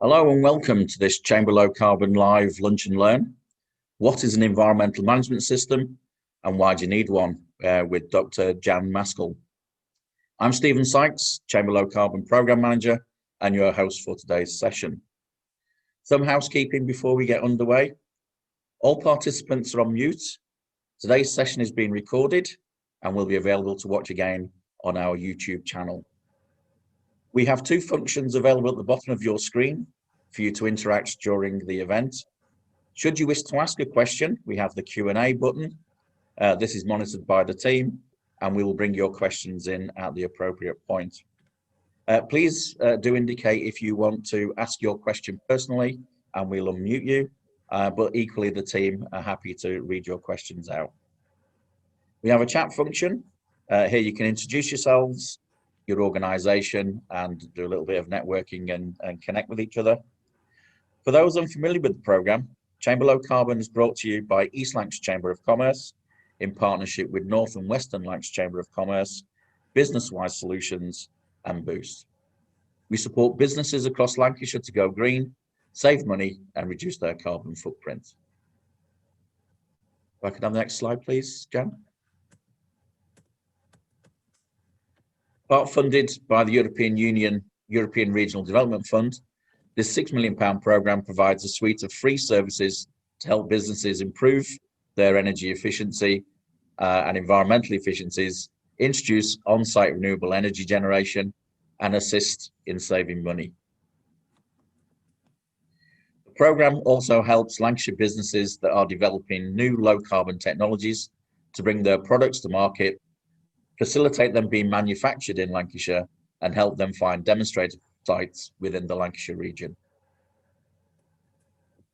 Hello and welcome to this Chamber Low Carbon Live Lunch and Learn. What is an environmental management system and why do you need one? With Dr Jan Maskell. I'm Stephen Sykes, Chamber Low Carbon Programme Manager and your host for today's session. Some housekeeping before we get underway. All participants are on mute. Today's session is being recorded and will be available to watch again on our YouTube channel. We have two functions available at the bottom of your screen for you to interact during the event. Should you wish to ask a question, we have the Q&A button. This is monitored by the team and we will bring your questions in at the appropriate point. Please do indicate if you want to ask your question personally and we'll unmute you, but equally the team are happy to read your questions out. We have a chat function. Here you can introduce yourselves, your organisation, and do a little bit of networking and connect with each other. For those unfamiliar with the programme, Chamber Low Carbon is brought to you by East Lancashire Chamber of Commerce in partnership with North and Western Lancashire Chamber of Commerce, Business-Wise Solutions and Boost. We support businesses across Lancashire to go green, save money and reduce their carbon footprint. If I could have the next slide, please, Jan. Part funded by the European Union European Regional Development Fund, this £6 million programme provides a suite of free services to help businesses improve their energy efficiency and environmental efficiencies, introduce on-site renewable energy generation, and assist in saving money. The programme also helps Lancashire businesses that are developing new low-carbon technologies to bring their products to market, facilitate them being manufactured in Lancashire, and help them find demonstrator sites within the Lancashire region.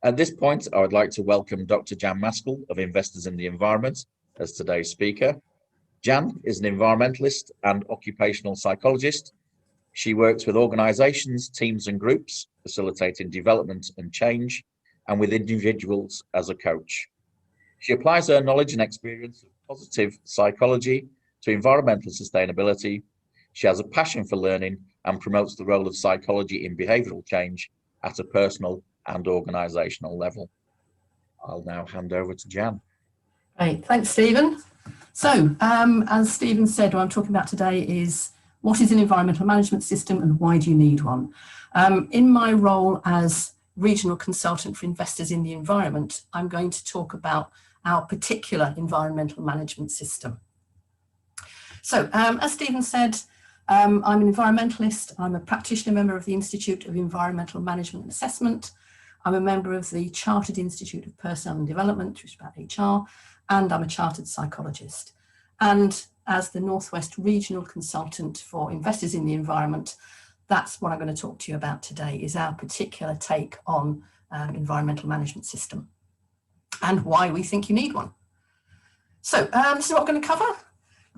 At this point, I would like to welcome Dr Jan Maskell of Investors in the Environment as today's speaker. Jan is an environmentalist and occupational psychologist. She works with organisations, teams and groups, facilitating development and change, and with individuals as a coach. She applies her knowledge and experience of positive psychology to environmental sustainability. She has a passion for learning and promotes the role of psychology in behavioural change at a personal and organisational level. I'll now hand over to Jan. Great, thanks Stephen. So as Stephen said, what I'm talking about today is what is an environmental management system and why do you need one? In my role as regional consultant for investors in the environment, I'm going to talk about our particular environmental management system. So, as Stephen said, I'm an environmentalist. I'm a practitioner member of the Institute of Environmental Management and Assessment. I'm a member of the Chartered Institute of Personnel and Development, which is about HR, and I'm a chartered psychologist. And as the Northwest Regional Consultant for Investors in the Environment, that's what I'm going to talk to you about today, is our particular take on environmental management system and why we think you need one. So, this is what I'm going to cover.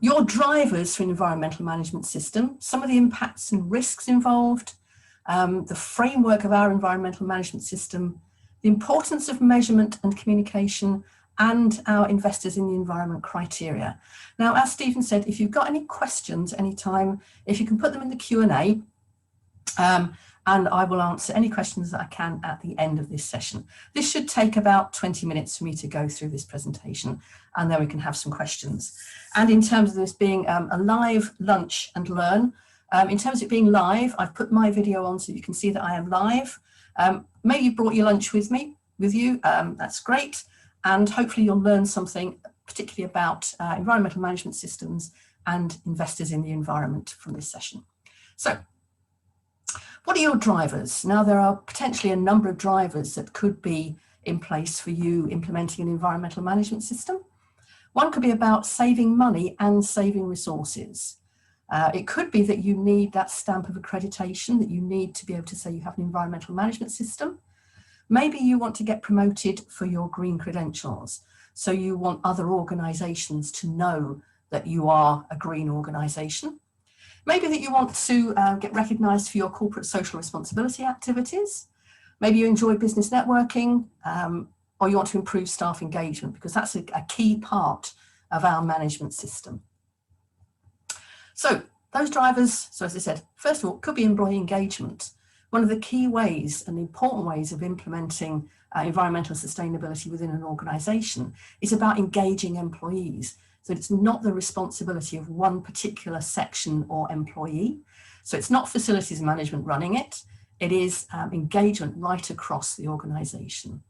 Your drivers for an environmental management system, some of the impacts and risks involved, the framework of our environmental management system, the importance of measurement and communication, and our investors in the environment criteria. Now, as Stephen said, if you've got any questions anytime, if you can put them in the Q&A, and I will answer any questions that I can at the end of this session. This should take about 20 minutes for me to go through this presentation, and then we can have some questions. And in terms of this being a live lunch and learn, in terms of it being live, I've put my video on so you can see that I am live. Maybe you brought your lunch with you, that's great. And hopefully you'll learn something particularly about environmental management systems and investors in the environment from this session. So, what are your drivers? Now, there are potentially a number of drivers that could be in place for you implementing an environmental management system. One could be about saving money and saving resources. It could be that you need that stamp of accreditation, that you need to be able to say you have an environmental management system. Maybe you want to get promoted for your green credentials. So you want other organisations to know that you are a green organisation. Maybe that you want to get recognised for your corporate social responsibility activities. Maybe you enjoy business networking, or you want to improve staff engagement, because that's a key part of our management system. So those drivers, so as I said, first of all, could be employee engagement. one of the key ways and important ways of implementing environmental sustainability within an organisation is about engaging employees. So it's not the responsibility of one particular section or employee. So it's not facilities management running it. It is engagement right across the organisation.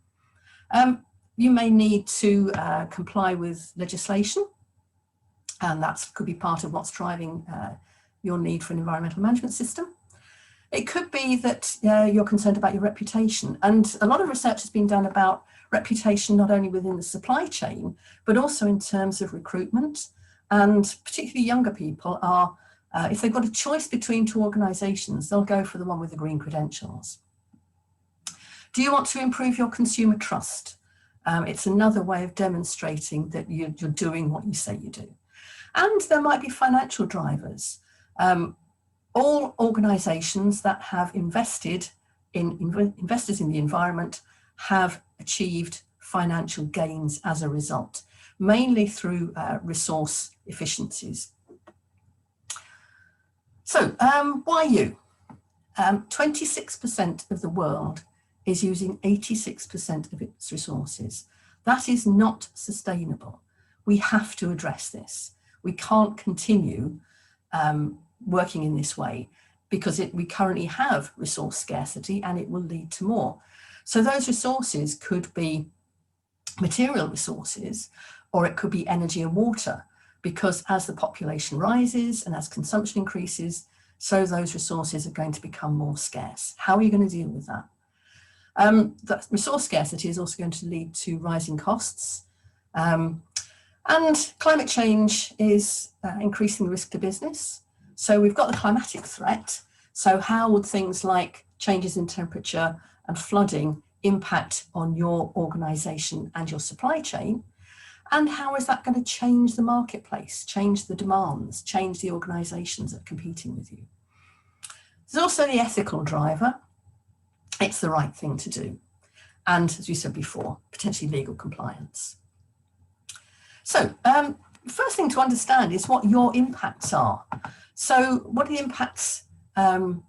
You may need to comply with legislation, and that could be part of what's driving your need for an environmental management system. It could be that you're concerned about your reputation, and a lot of research has been done about reputation not only within the supply chain, but also in terms of recruitment, and particularly younger people are, if they've got a choice between two organisations, they'll go for the one with the green credentials. Do you want to improve your consumer trust? It's another way of demonstrating that you're doing what you say you do. And there might be financial drivers. All organisations that have invested in investors in the environment have achieved financial gains as a result, mainly through resource efficiencies. So why you? 26% of the world is using 86% of its resources. That is not sustainable. We have to address this. We can't continue working in this way because we currently have resource scarcity and it will lead to more. So those resources could be material resources, or it could be energy and water, because as the population rises and as consumption increases, so those resources are going to become more scarce. How are you going to deal with that? That resource scarcity is also going to lead to rising costs. And climate change is increasing the risk to business. So we've got the climatic threat. So how would things like changes in temperature and flooding impact on your organisation and your supply chain? And how is that going to change the marketplace, change the demands, change the organisations that are competing with you? There's also the ethical driver. It's the right thing to do. And as we said before, potentially legal compliance. So first thing to understand is what your impacts are. So what are the impacts to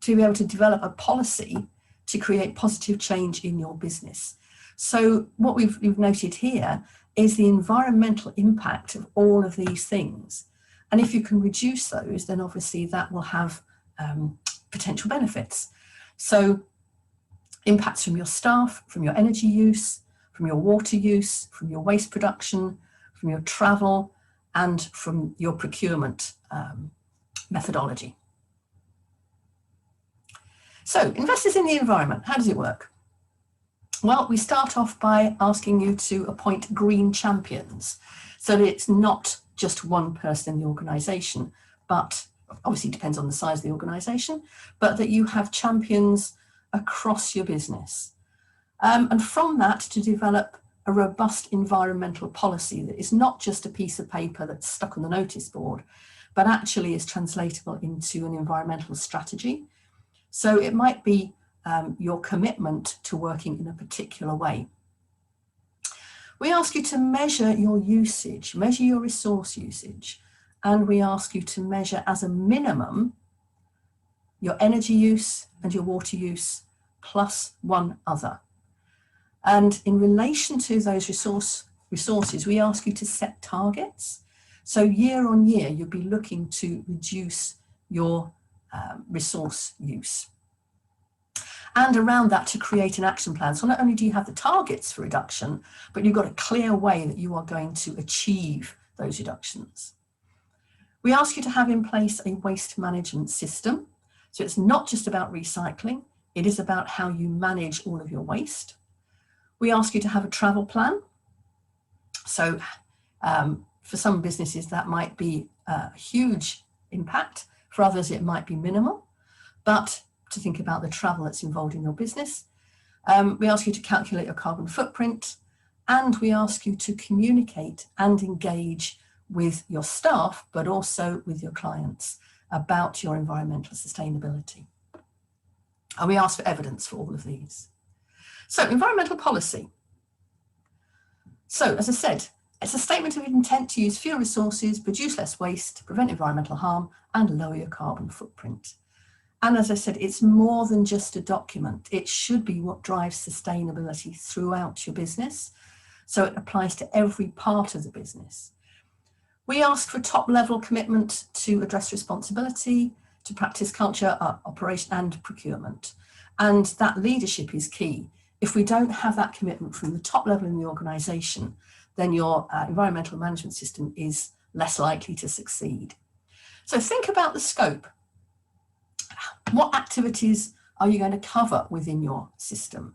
be able to develop a policy to create positive change in your business? So what we've noted here is the environmental impact of all of these things. And if you can reduce those, then obviously that will have potential benefits. So impacts from your staff, from your energy use, from your water use, from your waste production, from your travel, and from your procurement methodology. So investors in the environment, how does it work? Well, we start off by asking you to appoint green champions. So that it's not just one person in the organisation, but obviously it depends on the size of the organisation, but that you have champions across your business. And from that to develop a robust environmental policy that is not just a piece of paper that's stuck on the notice board, but actually is translatable into an environmental strategy. So it might be your commitment to working in a particular way. We ask you to measure your usage, measure your resource usage, and we ask you to measure as a minimum your energy use and your water use plus one other. And in relation to those resources, we ask you to set targets. So year on year, you'll be looking to reduce your resource use. And around that to create an action plan. So not only do you have the targets for reduction, but you've got a clear way that you are going to achieve those reductions. We ask you to have in place a waste management system. So it's not just about recycling, it is about how you manage all of your waste. We ask you to have a travel plan. So for some businesses that might be a huge impact, for others it might be minimal, but to think about the travel that's involved in your business. We ask you to calculate your carbon footprint, and we ask you to communicate and engage with your staff, but also with your clients about your environmental sustainability. And we ask for evidence for all of these. So environmental policy. So as I said, it's a statement of intent to use fewer resources, produce less waste, prevent environmental harm, and lower your carbon footprint. And as I said, it's more than just a document. It should be what drives sustainability throughout your business. So it applies to every part of the business. We ask for top-level commitment to address responsibility, to practice culture, operation and procurement. And that leadership is key. If we don't have that commitment from the top level in the organisation, then your environmental management system is less likely to succeed. So think about the scope. What activities are you going to cover within your system?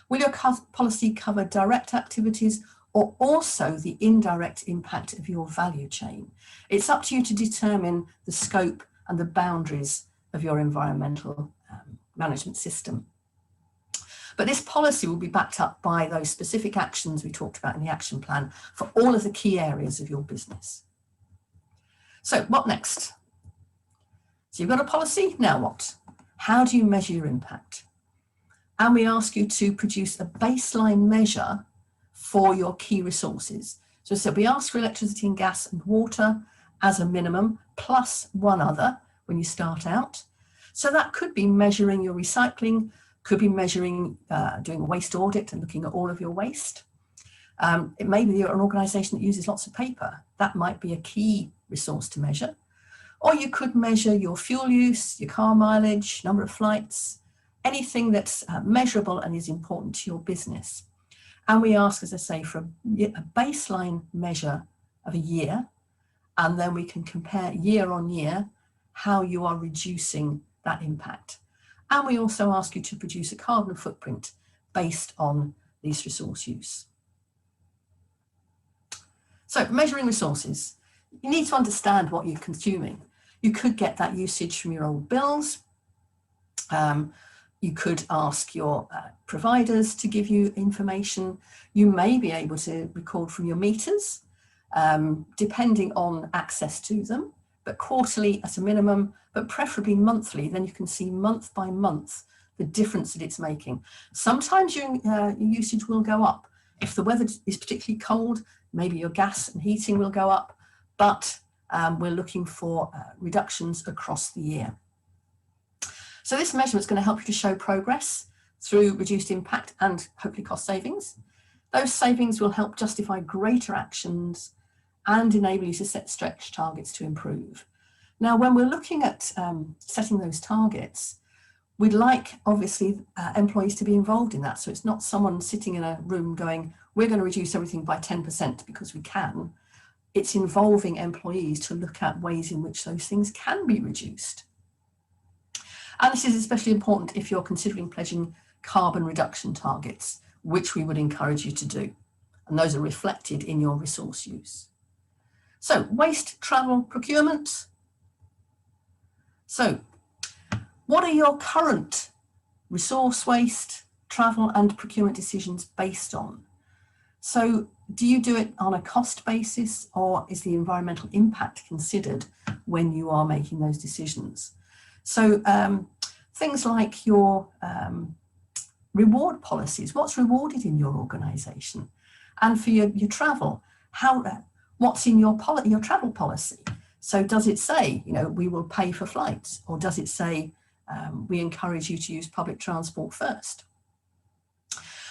Will your policy cover direct activities or also the indirect impact of your value chain? It's up to you to determine the scope and the boundaries of your environmental management system. But this policy will be backed up by those specific actions we talked about in the action plan for all of the key areas of your business. So what next? So you've got a policy, now what? How do you measure your impact? And we ask you to produce a baseline measure for your key resources. So we ask for electricity and gas and water as a minimum, plus one other when you start out. So that could be measuring your recycling, could be measuring, doing a waste audit and looking at all of your waste. It may be you're an organisation that uses lots of paper. That might be a key resource to measure. Or you could measure your fuel use, your car mileage, number of flights, anything that's measurable and is important to your business. And we ask, as I say, for a baseline measure of a year, and then we can compare year on year how you are reducing that impact. And we also ask you to produce a carbon footprint based on these resource use. So measuring resources, you need to understand what you're consuming. You could get that usage from your old bills. You could ask your providers to give you information. You may be able to record from your meters, depending on access to them, but quarterly at a minimum, but preferably monthly. Then you can see month by month the difference that it's making. Sometimes your usage will go up. If the weather is particularly cold, maybe your gas and heating will go up, but we're looking for reductions across the year. So this measurement is going to help you to show progress through reduced impact and hopefully cost savings. Those savings will help justify greater actions and enable you to set stretch targets to improve. Now, when we're looking at setting those targets, we'd like, obviously, employees to be involved in that. So it's not someone sitting in a room going, we're going to reduce everything by 10% because we can. It's involving employees to look at ways in which those things can be reduced. And this is especially important if you're considering pledging carbon reduction targets, which we would encourage you to do. And those are reflected in your resource use. So waste, travel, procurement. So what are your current resource waste, travel and procurement decisions based on? So do you do it on a cost basis, or is the environmental impact considered when you are making those decisions? So things like your reward policies, what's rewarded in your organisation? And for your travel, what's in your travel policy? So does it say, we will pay for flights, or does it say we encourage you to use public transport first?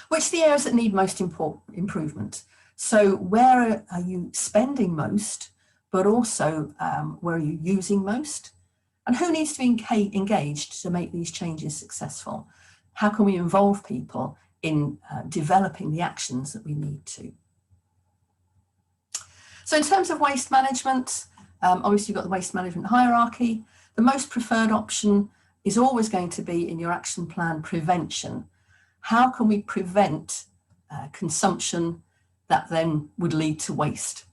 Which are the areas that need most improvement? So where are you spending most, but also where are you using most? And who needs to be engaged to make these changes successful? How can we involve people in developing the actions that we need to? So in terms of waste management, obviously you've got the waste management hierarchy. The most preferred option is always going to be in your action plan prevention. How can we prevent consumption that then would lead to waste?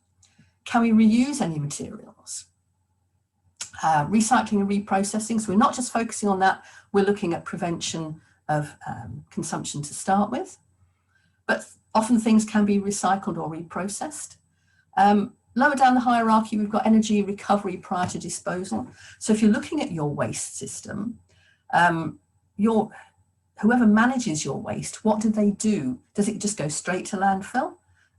Can we reuse any materials? Recycling and reprocessing. So we're not just focusing on that, we're looking at prevention of consumption to start with. But often things can be recycled or reprocessed. Lower down the hierarchy, we've got energy recovery prior to disposal. So if you're looking at your waste system, whoever manages your waste, what do they do? Does it just go straight to landfill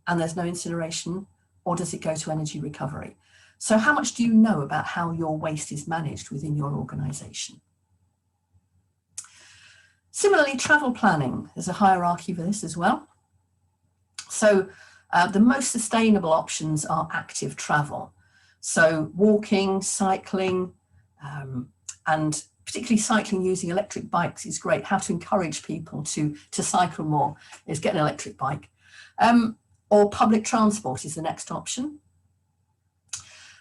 and there's no incineration, or does it go to energy recovery? So how much do you know about how your waste is managed within your organisation? Similarly, travel planning, there's a hierarchy for this as well. So the most sustainable options are active travel. So walking, cycling, and particularly cycling using electric bikes is great. How to encourage people to cycle more is get an electric bike. Or public transport is the next option.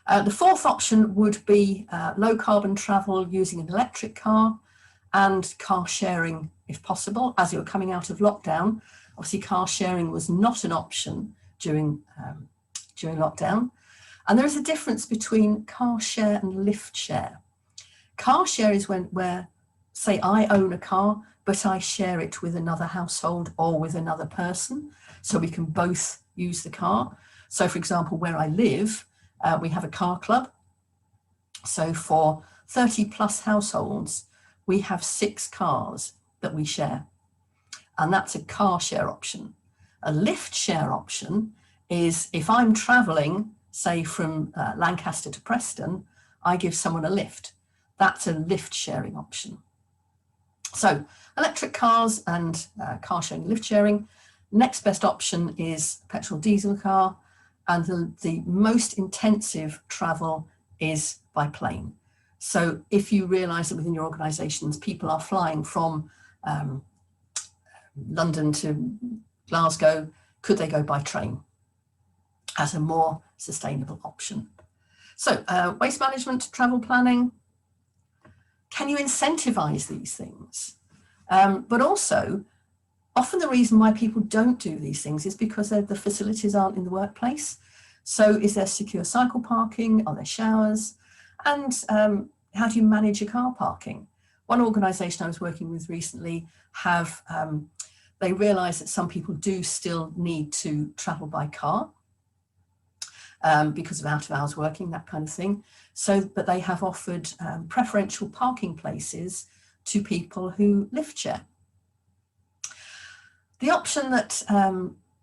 The fourth option would be low carbon travel using an electric car and car sharing if possible. As you were coming out of lockdown, obviously car sharing was not an option during lockdown. And there is a difference between car share and lift share. Car share is where, say, I own a car, but I share it with another household or with another person, so we can both use the car. So, for example, where I live, we have a car club. So for 30 plus households, we have 6 cars that we share. And that's a car share option. A lift share option is if I'm traveling, say from Lancaster to Preston, I give someone a lift. That's a lift sharing option. So electric cars and car sharing, lift sharing. Next best option is petrol diesel car. And the most intensive travel is by plane. So if you realise that within your organisations, people are flying from London to Glasgow, could they go by train as a more sustainable option? So waste management, travel planning, can you incentivise these things? But also, often the reason why people don't do these things is because the facilities aren't in the workplace. So is there secure cycle parking? Are there showers? And how do you manage your car parking? One organisation I was working with recently they realise that some people do still need to travel by car because of out of hours working, that kind of thing. So, but they have offered preferential parking places to people who lift share. The option that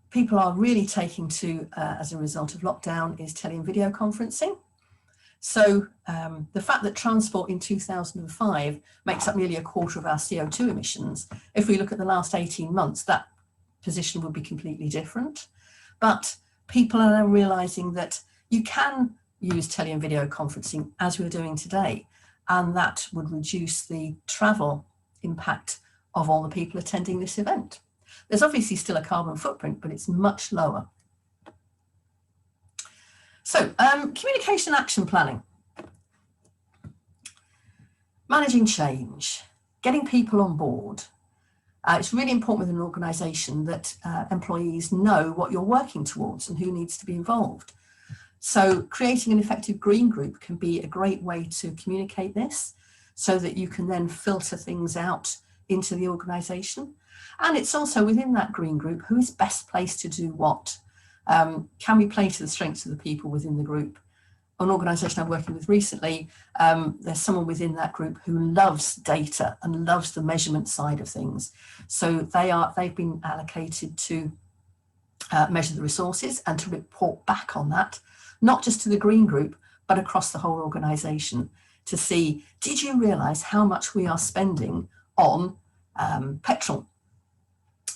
people are really taking to as a result of lockdown is tele and video conferencing. So the fact that transport in 2005 makes up nearly a quarter of our CO2 emissions, if we look at the last 18 months, that position would be completely different. But people are now realising that you can use tele and video conferencing as we're doing today, and that would reduce the travel impact of all the people attending this event. There's obviously still a carbon footprint, but it's much lower. So, communication action planning. Managing change, getting people on board. It's really important with an organisation that employees know what you're working towards and who needs to be involved. So creating an effective green group can be a great way to communicate this so that you can then filter things out into the organisation. And it's also within that green group, who is best placed to do what? Can we play to the strengths of the people within the group? An organisation I'm working with recently, there's someone within that group who loves data and loves the measurement side of things. So they've been allocated to measure the resources and to report back on that, not just to the green group, but across the whole organisation to see, did you realise how much we are spending on petrol?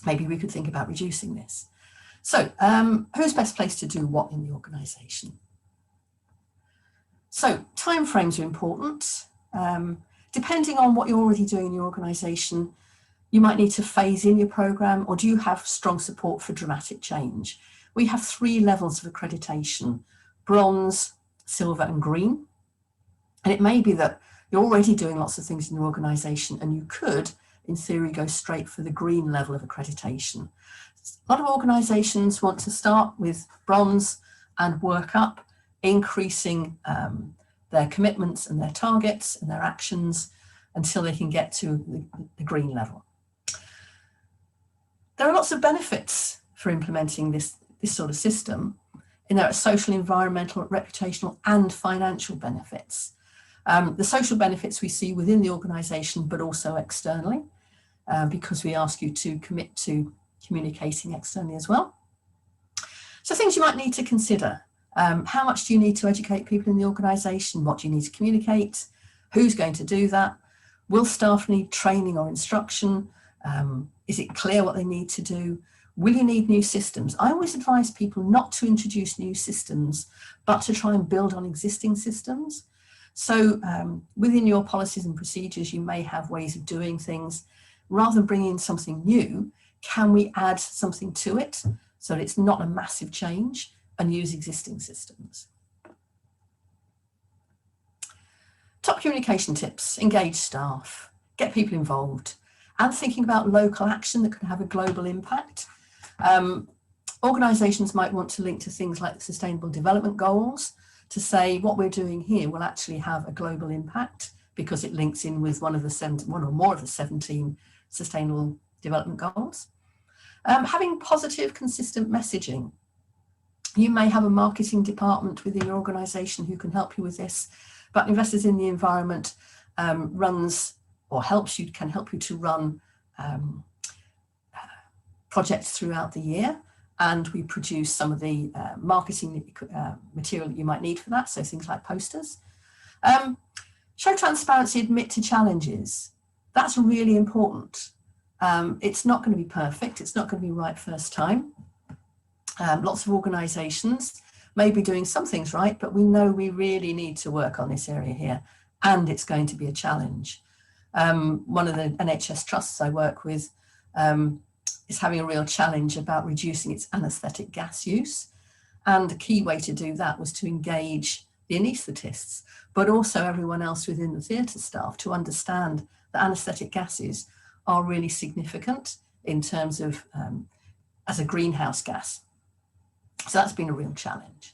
Maybe we could think about reducing this. So who's best placed to do what in the organisation? So timeframes are important. Depending on what you're already doing in your organisation, you might need to phase in your programme, or do you have strong support for dramatic change? We have 3 levels of accreditation: bronze, silver and green. And it may be that you're already doing lots of things in your organisation and you could, in theory, go straight for the green level of accreditation. A lot of organisations want to start with bronze and work up, increasing their commitments and their targets and their actions until they can get to the green level. There are lots of benefits for implementing this sort of system, and there are social, environmental, reputational and financial benefits. The social benefits we see within the organisation, but also externally, because we ask you to commit to communicating externally as well. So things you might need to consider. How much do you need to educate people in the organisation? What do you need to communicate? Who's going to do that? Will staff need training or instruction? Is it clear what they need to do? Will you need new systems? I always advise people not to introduce new systems, but to try and build on existing systems. So within your policies and procedures, you may have ways of doing things. Rather than bringing in something new, can we add something to it so that it's not a massive change and use existing systems? Top communication tips: engage staff, get people involved, and thinking about local action that could have a global impact. Organisations might want to link to things like the Sustainable Development Goals to say what we're doing here will actually have a global impact because it links in with one or more of the 17 Sustainable Development Goals. Having positive, consistent messaging. You may have a marketing department within your organisation who can help you with this, but Investors in the Environment can help you to run projects throughout the year, and we produce some of the marketing material that you might need for that, so things like posters. Show transparency, admit to challenges. That's really important. It's not going to be perfect, it's not going to be right first time. Lots of organisations may be doing some things right, but we know we really need to work on this area here, and it's going to be a challenge. One of the NHS trusts I work with is having a real challenge about reducing its anaesthetic gas use. And the key way to do that was to engage the anaesthetists, but also everyone else within the theatre staff to understand that anaesthetic gases are really significant in terms of as a greenhouse gas. So that's been a real challenge.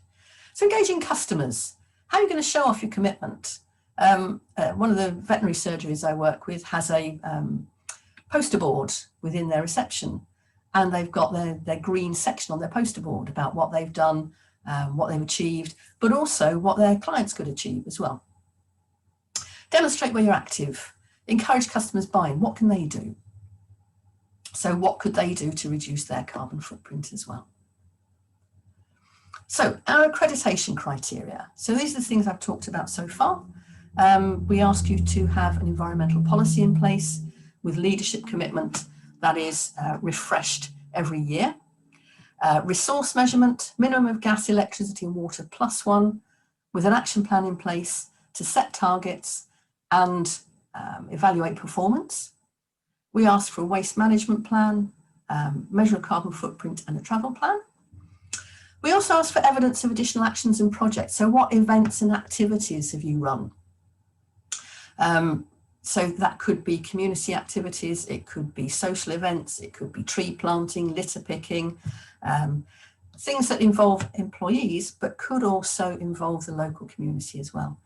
So engaging customers. How are you going to show off your commitment? One of the veterinary surgeries I work with has a poster board within their reception, and they've got their green section on their poster board about what they've done, what they've achieved, but also what their clients could achieve as well. Demonstrate where you're active. Encourage customers buying. What can they do? So what could they do to reduce their carbon footprint as well? So our accreditation criteria. So these are the things I've talked about so far. We ask you to have an environmental policy in place with leadership commitment that is refreshed every year. Resource measurement, minimum of gas, electricity and water +1, with an action plan in place to set targets and evaluate performance. We ask for a waste management plan, measure a carbon footprint and a travel plan. We also ask for evidence of additional actions and projects. So what events and activities have you run? So that could be community activities, it could be social events, it could be tree planting, litter picking, things that involve employees, but could also involve the local community as well.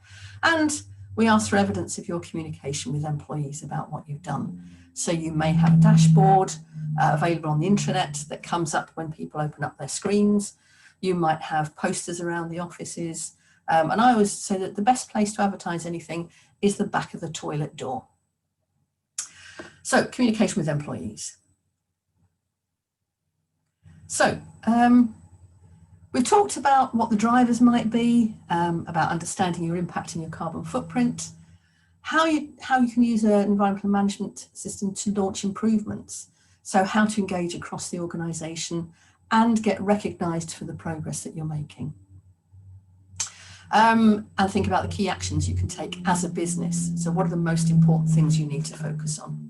And we ask for evidence of your communication with employees about what you've done. So you may have a dashboard available on the intranet that comes up when people open up their screens. You might have posters around the offices. And I always say that the best place to advertise anything is the back of the toilet door. So communication with employees. So we've talked about what the drivers might be, about understanding your impact and your carbon footprint, how you can use an environmental management system to launch improvements. So how to engage across the organisation and get recognised for the progress that you're making. And think about the key actions you can take as a business. So what are the most important things you need to focus on?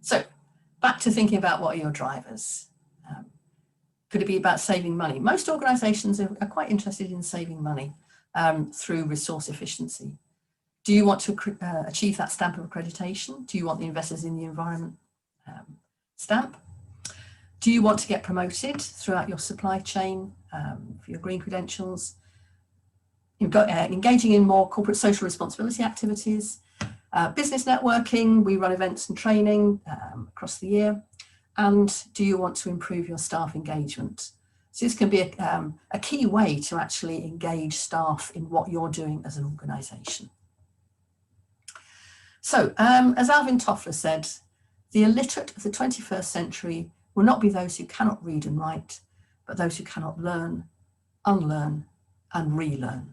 So back to thinking about what are your drivers. Could it be about saving money? Most organisations are quite interested in saving money through resource efficiency. Do you want to achieve that stamp of accreditation? Do you want the Investors in the Environment stamp? Do you want to get promoted throughout your supply chain for your green credentials? You've got engaging in more corporate social responsibility activities, business networking. We run events and training across the year. And do you want to improve your staff engagement? So this can be a key way to actually engage staff in what you're doing as an organisation. So as Alvin Toffler said, the illiterate of the 21st century will not be those who cannot read and write, but those who cannot learn, unlearn and relearn.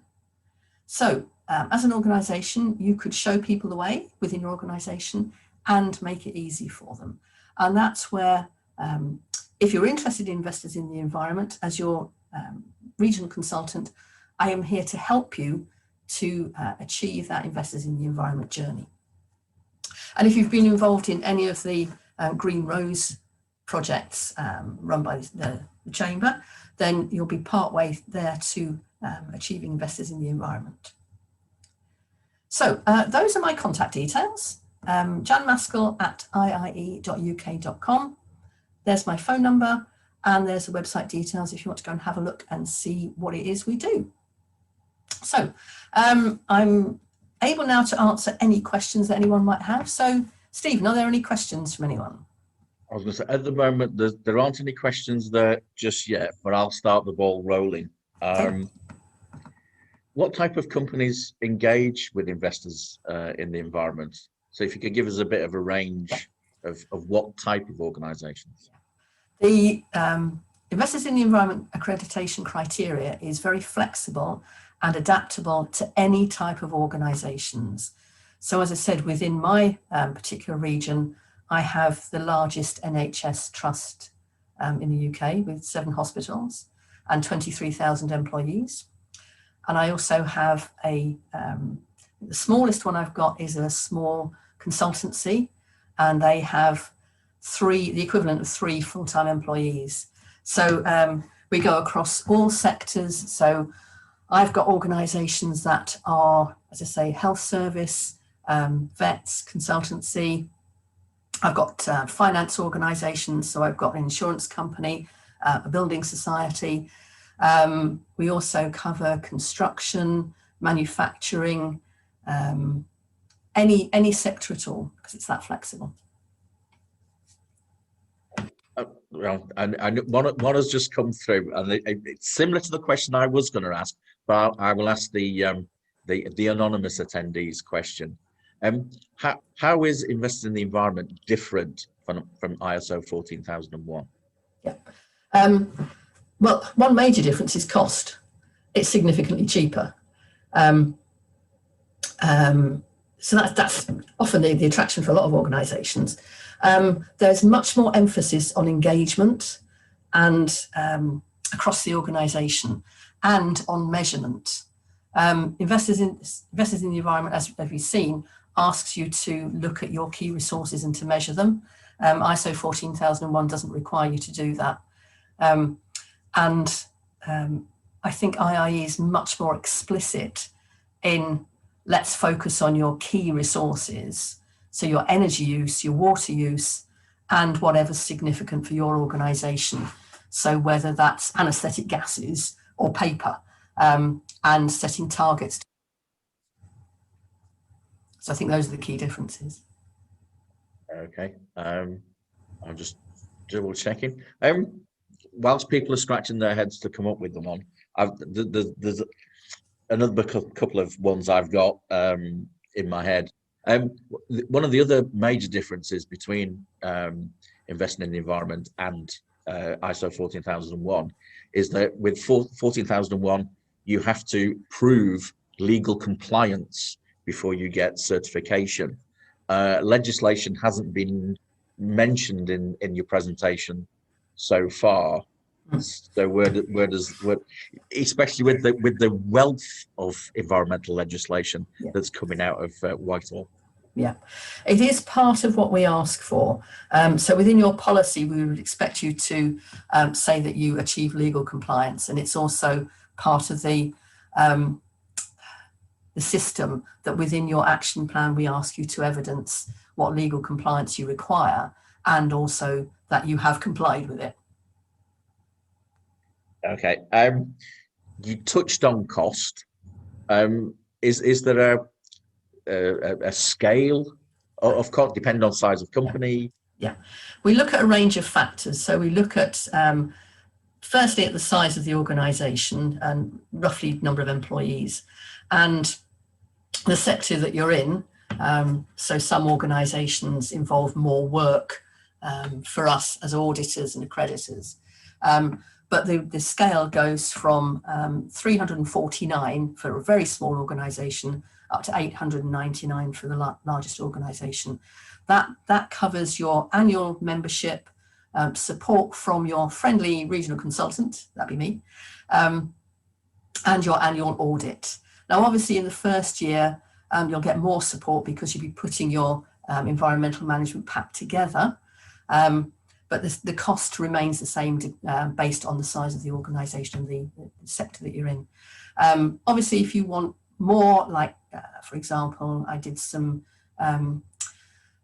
So as an organisation, you could show people the way within your organisation and make it easy for them. And that's where, if you're interested in investors in the environment, as your regional consultant, I am here to help you to achieve that investors in the environment journey. And if you've been involved in any of the Green Rose projects run by the Chamber, then you'll be partway there to achieving investors in the environment. So those are my contact details. Jan Maskell at iie.uk.com. There's my phone number, and there's the website details if you want to go and have a look and see what it is we do. So I'm able now to answer any questions that anyone might have. So Stephen, are there any questions from anyone? I was going to say, at the moment, there aren't any questions there just yet, but I'll start the ball rolling. Okay. What type of companies engage with investors in the environment? So if you could give us a bit of a range of what type of organisations. The Investors in the Environment accreditation criteria is very flexible and adaptable to any type of organisations. So as I said, within my particular region, I have the largest NHS trust in the UK with 7 hospitals and 23,000 employees. And I also have the smallest one I've got is a small consultancy, and they have the equivalent of 3 full-time employees. So we go across all sectors. So I've got organisations that are, as I say, health service, vets, consultancy. I've got finance organisations, so I've got an insurance company, a building society. We also cover construction, manufacturing, any sector at all, because it's that flexible. Well, and one has just come through, and it's similar to the question I was going to ask, but I will ask the anonymous attendees question. How is investing in the environment different from ISO 14001? Yeah. Well, one major difference is cost. It's significantly cheaper. So that's often the attraction for a lot of organisations. There's much more emphasis on engagement and across the organisation and on measurement. Investors in the environment, as we've seen, asks you to look at your key resources and to measure them. ISO 14001 doesn't require you to do that. I think IIE is much more explicit in let's focus on your key resources. So your energy use, your water use, and whatever's significant for your organisation. So whether that's anaesthetic gases or paper, and setting targets. So I think those are the key differences. Okay, I'm just double checking. Whilst people are scratching their heads to come up with them on, there's another couple of ones I've got in my head. One of the other major differences between investing in the environment and ISO 14001 is that with 14001 you have to prove legal compliance before you get certification. Legislation hasn't been mentioned in your presentation so far. So where especially with the wealth of environmental legislation that's coming out of Whitehall. Yeah, it is part of what we ask for. So within your policy, we would expect you to say that you achieve legal compliance, and it's also part of the system that within your action plan, we ask you to evidence what legal compliance you require, and also that you have complied with it. Okay. You touched on cost. Is there a scale of cost depending on size of company? Yeah, we look at a range of factors. So we look at firstly at the size of the organisation and roughly number of employees, and the sector that you're in. So some organisations involve more work for us as auditors and accreditors. but the scale goes from 349 for a very small organisation up to 899 for the largest organisation. That covers your annual membership, support from your friendly regional consultant, that'd be me, and your annual audit. Now, obviously, in the first year, you'll get more support because you'll be putting your environmental management pack together, but the cost remains the same based on the size of the organisation and the sector that you're in. Obviously, if you want more, like, for example, I did some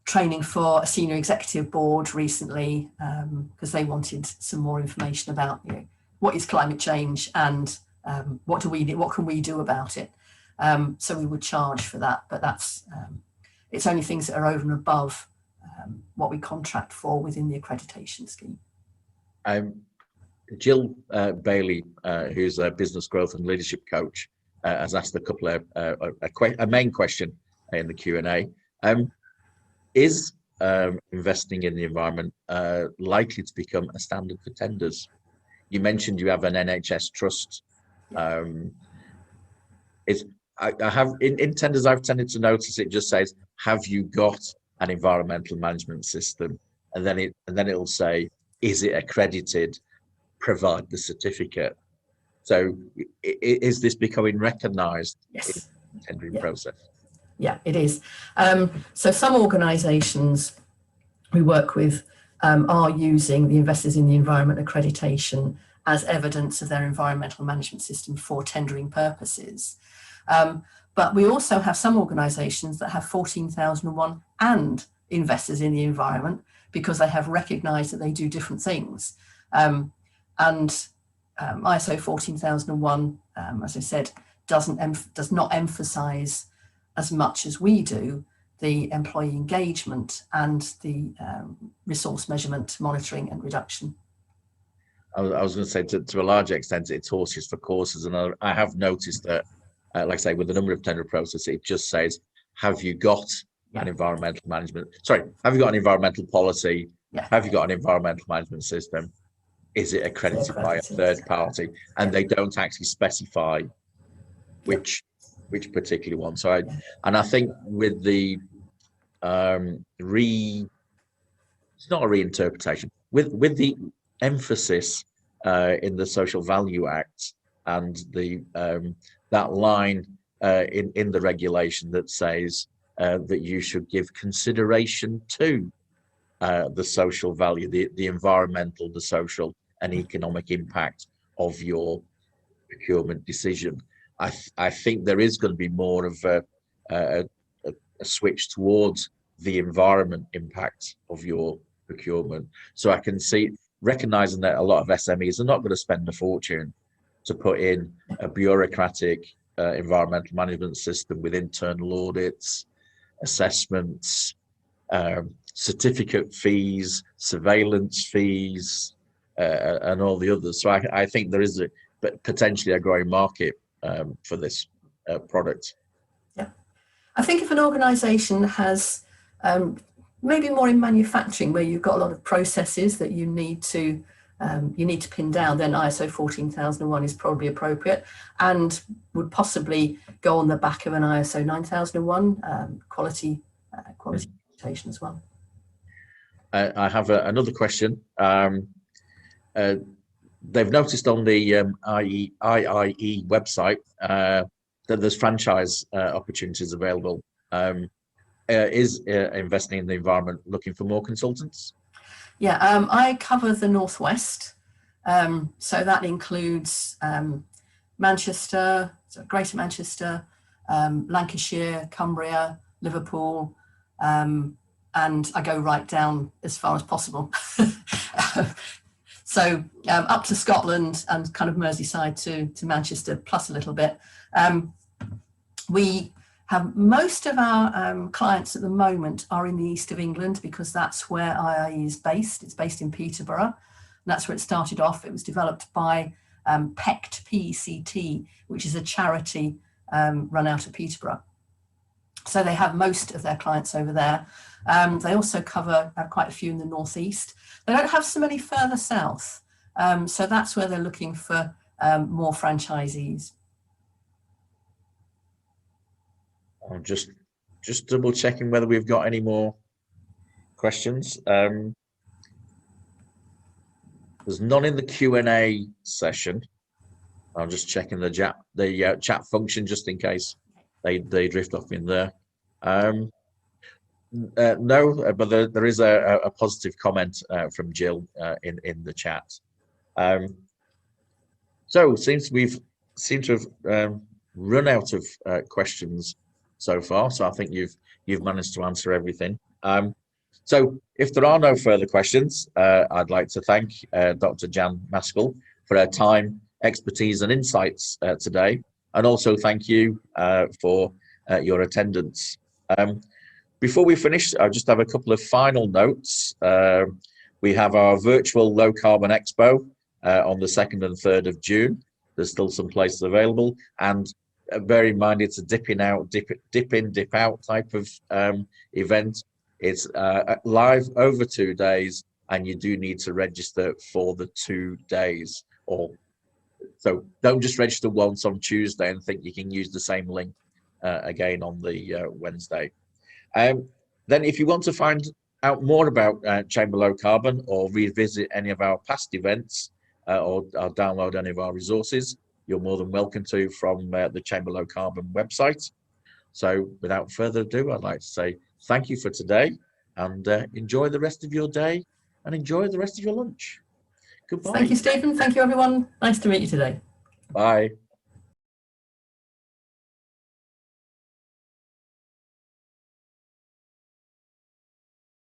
training for a senior executive board recently because they wanted some more information about, you know, what is climate change and what can we do about it. So we would charge for that, but that's it's only things that are over and above what we contract for within the accreditation scheme. Jill Bailey, who's a business growth and leadership coach, has asked a couple of a main question in the Q&A. Is investing in the environment likely to become a standard for tenders? You mentioned you have an NHS trust. I have in tenders, I've tended to notice it just says, have you got an environmental management system? And then it'll say, is it accredited? Provide the certificate. So is this becoming recognised in the tendering process? Yeah, it is. So some organisations we work with are using the Investors in the Environment accreditation as evidence of their environmental management system for tendering purposes. But we also have some organisations that have 14,001 and Investors in the Environment because they have recognised that they do different things. And ISO 14001, as I said, does not emphasise as much as we do the employee engagement and the resource measurement, monitoring and reduction. I was going to say to a large extent it's horses for courses, and I have noticed that, like I say, with the number of tender processes, it just says, have you got an environmental management? Sorry, have you got an environmental policy? Have you got an environmental management system? Is it accredited by a third party? And they don't actually specify which particular one. So I think with the it's not a reinterpretation, with the emphasis in the Social Value Act and the that line in the regulation that says that you should give consideration to the social value, the environmental, the social and economic impact of your procurement decision. I think there is going to be more of a switch towards the environment impact of your procurement. So I can see, recognizing that a lot of SMEs are not going to spend a fortune to put in a bureaucratic environmental management system with internal audits, assessments, certificate fees, surveillance fees, and all the others. So I think there is potentially a growing market for this product. Yeah, I think if an organisation has maybe more in manufacturing, where you've got a lot of processes that you need to pin down, then ISO 14001 is probably appropriate and would possibly go on the back of an ISO 9001 quality accreditation as well. I have another question. They've noticed on the IIE website that there's franchise opportunities available. Is investing in the environment looking for more consultants? Yeah, I cover the Northwest, so that includes Manchester, so Greater Manchester, Lancashire, Cumbria, Liverpool, and I go right down as far as possible. So up to Scotland and kind of Merseyside to Manchester, plus a little bit. We have most of our clients at the moment are in the east of England because that's where IIE is based. It's based in Peterborough, and that's where it started off. It was developed by PECT, P-E-C-T, which is a charity run out of Peterborough. So they have most of their clients over there. They also cover quite a few in the northeast. They don't have so many further south. So that's where they're looking for more franchisees. I'm just double checking whether we've got any more questions. There's none in the Q&A session. I'm just checking the chat function just in case they drift off in there. No, but there is a positive comment from Jill in the chat. So seems to have run out of questions so far. So I think you've managed to answer everything. So if there are no further questions, I'd like to thank Dr. Jan Maskell for her time, expertise and insights today, and also thank you for your attendance. Before we finish, I just have a couple of final notes. We have our virtual Low Carbon Expo on the 2nd and 3rd of June. There's still some places available, and bear in mind it's a dip in, dip out type of event. It's live over 2 days, and you do need to register for the 2 days. So don't just register once on Tuesday and think you can use the same link again on the Wednesday. Then if you want to find out more about Chamber Low Carbon or revisit any of our past events or download any of our resources, you're more than welcome to from the Chamber Low Carbon website. So without further ado, I'd like to say thank you for today, and enjoy the rest of your day and enjoy the rest of your lunch. Goodbye. Thank you, Stephen. Thank you, everyone. Nice to meet you today. Bye.